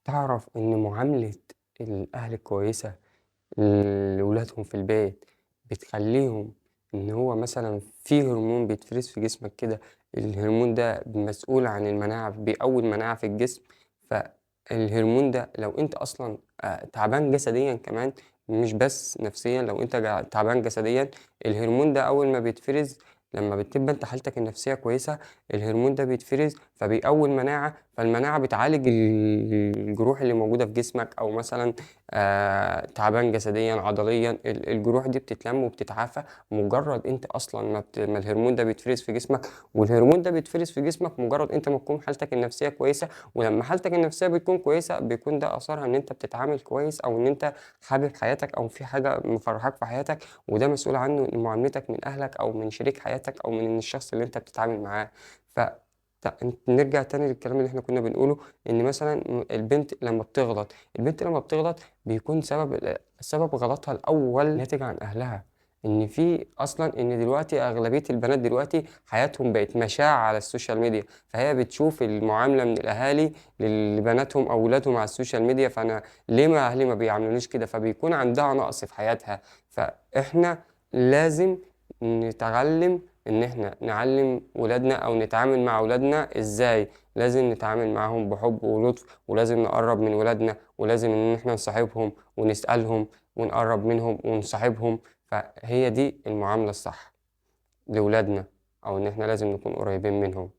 تعرف إن معاملة الأهل الكويسة لولادهم في البيت بتخلّيهم إن هو مثلًا في هرمون بيتفرز في جسمك كده، الهرمون ده مسؤول عن المناعة، بيقوي المناعة في الجسم. فالهرمون ده لو أنت أصلًا تعبان جسديًا كمان، مش بس نفسيًا، لو أنت تعبان جسديًا، الهرمون ده أول ما بيتفرز لمّا بتبقى أنت حالتك النفسية كويسة، الهرمون ده بيتفرز فبيقوي المناعة، فالمناعة بتعالج الجروح اللي موجودة في جسمك، أو مثلًا تعبان جسديًا، عضليًا، الجروح دي بتتلَم وبتتعافى مجرّد أنت أصلًا ما الهرمون ده بيتفرز في جسمك، والهرمون ده بيتفرز في جسمك مجرّد أنت ما تكون حالتك النفسية كويسة، ولمّا حالتك النفسية بتكون كويسة بيكون ده آثارها إن أنت بتتعامل كويس، أو إن أنت حابب حياتك، أو في حاجة مفرّحاك في حياتك، وده مسؤول عنه معاملتك من أهلك أو من شريك حياتك أو من الشخص اللي أنت بتتعامل معاه. ف نرجع تاني للكلام اللي إحنا كنا بنقوله، إن مثلًا البنت لمّا بتغلط بيكون سبب غلطها الأول ناتج عن أهلها، إن في أصلًا إن دلوقتي أغلبية البنات دلوقتي حياتهم بقت مشاع على السوشيال ميديا، فهي بتشوف المعاملة من الأهالي لبناتهم أو ولادهم على السوشيال ميديا، فأنا ليه ما أهلي ما بيعاملونيش كده؟ فبيكون عندها نقص في حياتها. فإحنا لازم نتعلم إن إحنا نعلّم ولادنا أو نتعامل مع ولادنا إزاي، لازم نتعامل معاهم بحُب ولطف، ولازم نقرّب من ولادنا، ولازم إن إحنا نصاحبهم ونسألهم ونقرّب منهم ونصاحبهم. فهي دي المعاملة الصح لولادنا، أو إن إحنا لازم نكون قريبين منهم.